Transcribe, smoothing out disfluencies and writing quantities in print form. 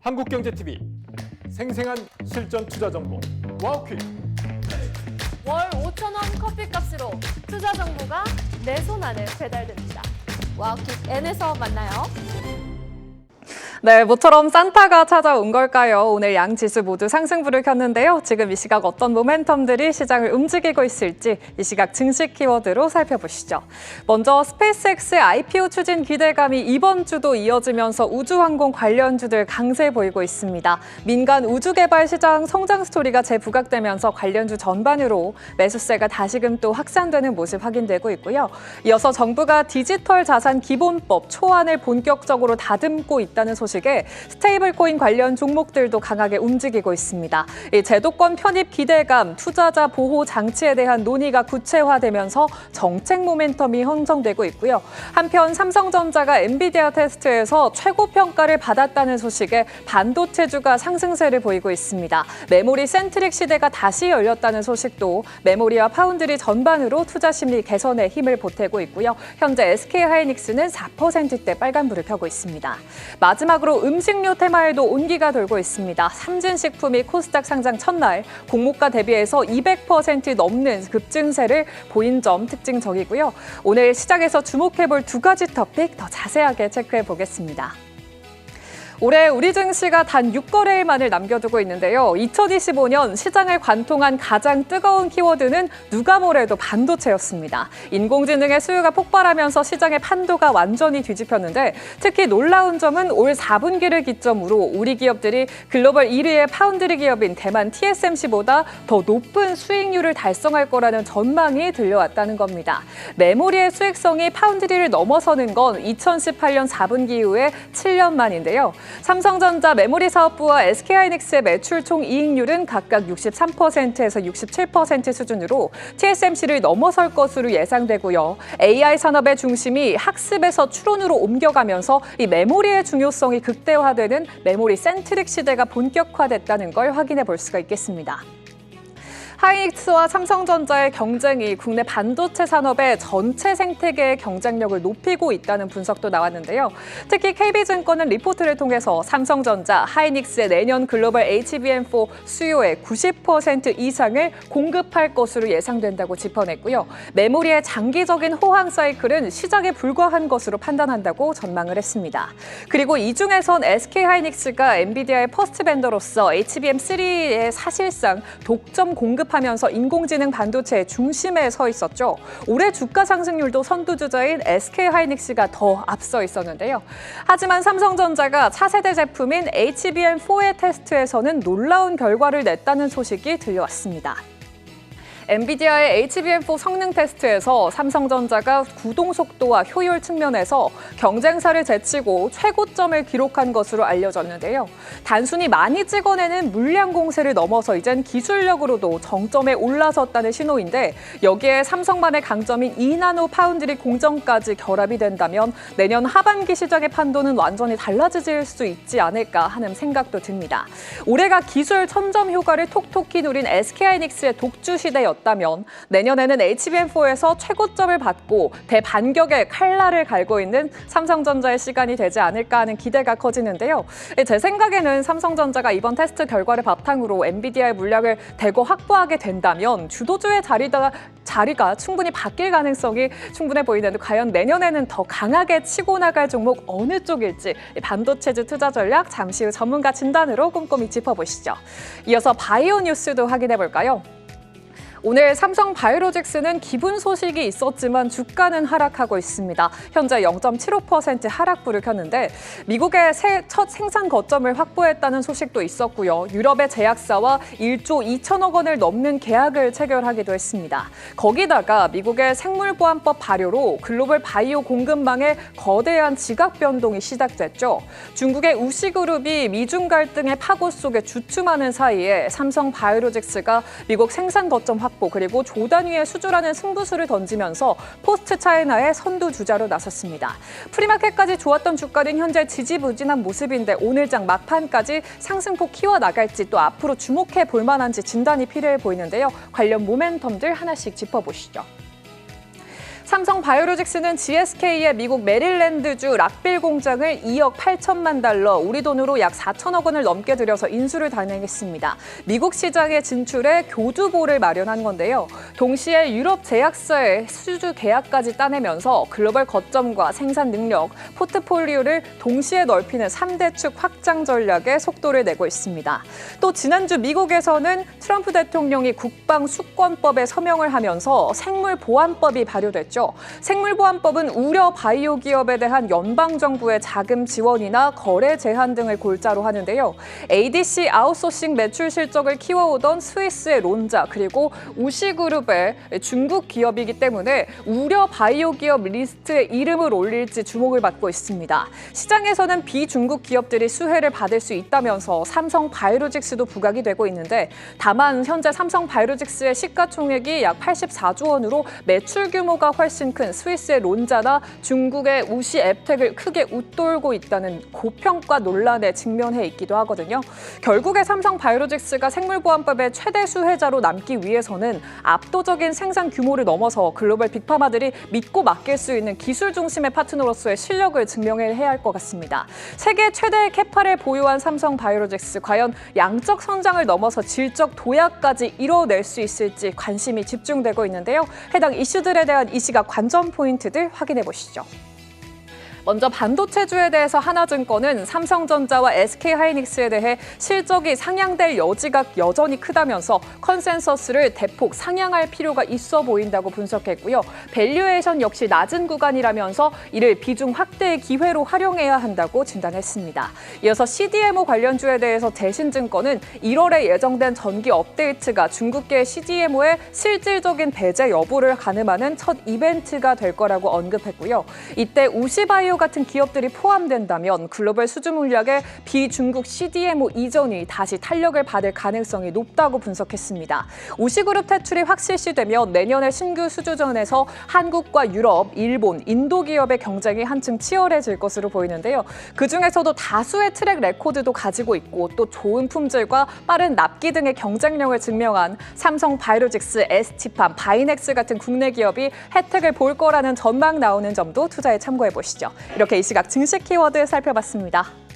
한국경제TV 생생한 실전 투자 정보 와우퀵. 월 5,000원 커피값으로 투자 정보가 내 손 안에 배달됩니다. 와우킥 N에서 만나요. 네, 모처럼 산타가 찾아온 걸까요? 오늘 양 지수 모두 상승부를 켰는데요. 지금 이 시각 어떤 모멘텀들이 시장을 움직이고 있을지 이 시각 증시 키워드로 살펴보시죠. 먼저 스페이스X의 IPO 추진 기대감이 이번 주도 이어지면서 우주항공 관련주들 강세 보이고 있습니다. 민간 우주개발 시장 성장 스토리가 재부각되면서 관련주 전반으로 매수세가 다시금 또 확산되는 모습 확인되고 있고요. 이어서 정부가 디지털 자산 기본법 초안을 본격적으로 다듬고 있다는 소식에 스테이블 코인 관련 종목들도 강하게 움직이고 있습니다. 이 제도권 편입 기대감, 투자자 보호 장치에 대한 논의가 구체화되면서 정책 모멘텀이 형성되고 있고요. 한편 삼성전자가 엔비디아 테스트에서 최고 평가를 받았다는 소식에 반도체주가 상승세를 보이고 있습니다. 메모리 센트릭 시대가 다시 열렸다는 소식도 메모리와 파운드리 전반으로 투자 심리 개선에 힘을 보태고 있고요. 현재 SK하이닉스는 4%대 빨간불을 켜고 있습니다. 마지막으로 음식료 테마에도 온기가 돌고 있습니다. 삼진식품이 코스닥 상장 첫날 공모가 대비해서 200% 넘는 급증세를 보인 점 특징적이고요. 오늘 시장에서 주목해볼 두 가지 토픽 더 자세하게 체크해 보겠습니다. 올해 우리 증시가 단 6거래일만을 남겨두고 있는데요. 2025년 시장을 관통한 가장 뜨거운 키워드는 누가 뭐래도 반도체였습니다. 인공지능의 수요가 폭발하면서 시장의 판도가 완전히 뒤집혔는데 특히 놀라운 점은 올 4분기를 기점으로 우리 기업들이 글로벌 1위의 파운드리 기업인 대만 TSMC보다 더 높은 수익률을 달성할 거라는 전망이 들려왔다는 겁니다. 메모리의 수익성이 파운드리를 넘어서는 건 2018년 4분기 이후에 7년 만인데요. 삼성전자 메모리 사업부와 SK하이닉스의 매출 총 이익률은 각각 63%에서 67% 수준으로 TSMC를 넘어설 것으로 예상되고요. AI 산업의 중심이 학습에서 추론으로 옮겨가면서 이 메모리의 중요성이 극대화되는 메모리 센트릭 시대가 본격화됐다는 걸 확인해 볼 수가 있겠습니다. 하이닉스와 삼성전자의 경쟁이 국내 반도체 산업의 전체 생태계의 경쟁력을 높이고 있다는 분석도 나왔는데요. 특히 KB증권은 리포트를 통해서 삼성전자, 하이닉스의 내년 글로벌 HBM4 수요의 90% 이상을 공급할 것으로 예상된다고 짚어냈고요. 메모리의 장기적인 호황 사이클은 시작에 불과한 것으로 판단한다고 전망을 했습니다. 그리고 이 중에선 SK하이닉스가 엔비디아의 퍼스트 벤더로서 HBM3에 사실상 독점 공급 하면서 인공지능 반도체의 중심에 서 있었죠. 올해 주가 상승률도 선두주자인 SK하이닉스가 더 앞서 있었는데요. 하지만 삼성전자가 차세대 제품인 HBM4의 테스트에서는 놀라운 결과를 냈다는 소식이 들려왔습니다. 엔비디아의 HBM4 성능 테스트에서 삼성전자가 구동 속도와 효율 측면에서 경쟁사를 제치고 최고점을 기록한 것으로 알려졌는데요. 단순히 많이 찍어내는 물량 공세를 넘어서 이젠 기술력으로도 정점에 올라섰다는 신호인데 여기에 삼성만의 강점인 2나노 파운드리 공정까지 결합이 된다면 내년 하반기 시장의 판도는 완전히 달라질 수 있지 않을까 하는 생각도 듭니다. 올해가 기술 천점 효과를 톡톡히 누린 SK하이닉스의 독주 시대였다면 내년에는 HBM4에서 최고점을 받고 대반격의 칼날을 갈고 있는 삼성전자의 시간이 되지 않을까 하는 기대가 커지는데요. 제 생각에는 삼성전자가 이번 테스트 결과를 바탕으로 엔비디아의 물량을 대거 확보하게 된다면 주도주의 자리가 충분히 바뀔 가능성이 충분해 보이는데 과연 내년에는 더 강하게 치고 나갈 종목 어느 쪽일지 반도체주 투자 전략 잠시 후 전문가 진단으로 꼼꼼히 짚어보시죠. 이어서 바이오 뉴스도 확인해 볼까요? 오늘 삼성바이오로직스는 기분 소식이 있었지만 주가는 하락하고 있습니다. 현재 0.75% 하락불을 켰는데 미국의 첫 생산 거점을 확보했다는 소식도 있었고요. 유럽의 제약사와 1조 2천억 원을 넘는 계약을 체결하기도 했습니다. 거기다가 미국의 생물보안법 발효로 글로벌 바이오 공급망에 거대한 지각 변동이 시작됐죠. 중국의 우시그룹이 미중 갈등의 파고 속에 주춤하는 사이에 삼성바이오로직스가 미국 생산 거점 확보 그리고 조단위의 수주라는 승부수를 던지면서 포스트 차이나의 선두주자로 나섰습니다. 프리마켓까지 좋았던 주가는 현재 지지부진한 모습인데 오늘장 막판까지 상승폭 키워나갈지 또 앞으로 주목해 볼 만한지 진단이 필요해 보이는데요. 관련 모멘텀들 하나씩 짚어보시죠. 삼성 바이오로직스는 GSK의 미국 메릴랜드주 락빌 공장을 2억 8천만 달러, 우리 돈으로 약 4천억 원을 넘게 들여서 인수를 단행했습니다. 미국 시장에 진출해 교두보를 마련한 건데요. 동시에 유럽 제약사의 수주 계약까지 따내면서 글로벌 거점과 생산 능력, 포트폴리오를 동시에 넓히는 3대 축 확장 전략에 속도를 내고 있습니다. 또 지난주 미국에서는 트럼프 대통령이 국방수권법에 서명을 하면서 생물보안법이 발효됐죠. 생물보안법은 우려 바이오 기업에 대한 연방정부의 자금 지원이나 거래 제한 등을 골자로 하는데요. ADC 아웃소싱 매출 실적을 키워오던 스위스의 론자 그리고 우시그룹의 중국 기업이기 때문에 우려 바이오 기업 리스트에 이름을 올릴지 주목을 받고 있습니다. 시장에서는 비중국 기업들이 수혜를 받을 수 있다면서 삼성 바이오로직스도 부각이 되고 있는데, 다만 현재 삼성 바이오로직스의 시가총액이 약 84조 원으로 매출 규모가 훨씬 큰 스위스의 론자나 중국의 우시 앱텍을 크게 웃돌고 있다는 고평가 논란에 직면해 있기도 하거든요. 결국에 삼성 바이오로직스가 생물보안법의 최대 수혜자로 남기 위해서는 압도적인 생산 규모를 넘어서 글로벌 빅파마들이 믿고 맡길 수 있는 기술 중심의 파트너로서의 실력을 증명해야 할 것 같습니다. 세계 최대의 캐파를 보유한 삼성 바이오로직스, 과연 양적 성장을 넘어서 질적 도약까지 이뤄낼 수 있을지 관심이 집중되고 있는데요. 해당 이슈들에 대한 이 시각 관전 포인트들 확인해 보시죠. 먼저 반도체주에 대해서 하나증권은 삼성전자와 SK하이닉스에 대해 실적이 상향될 여지가 여전히 크다면서 컨센서스를 대폭 상향할 필요가 있어 보인다고 분석했고요. 밸류에이션 역시 낮은 구간이라면서 이를 비중 확대의 기회로 활용해야 한다고 진단했습니다. 이어서 CDMO 관련주에 대해서 대신증권은 1월에 예정된 전기 업데이트가 중국계 CDMO의 실질적인 배제 여부를 가늠하는 첫 이벤트가 될 거라고 언급했고요. 이때 우시바이오 같은 기업들이 포함된다면 글로벌 수주 물량의 비중국 CDMO 이전이 다시 탄력을 받을 가능성이 높다고 분석했습니다. 우시그룹 퇴출이 확실시되면 내년에 신규 수주전에서 한국과 유럽, 일본, 인도 기업의 경쟁이 한층 치열해질 것으로 보이는데요. 그중에서도 다수의 트랙 레코드도 가지고 있고 또 좋은 품질과 빠른 납기 등의 경쟁력을 증명한 삼성 바이오로직스, ST팜, 바이넥스 같은 국내 기업이 혜택을 볼 거라는 전망 나오는 점도 투자에 참고해 보시죠. 이렇게 이 시각 증시 키워드 살펴봤습니다.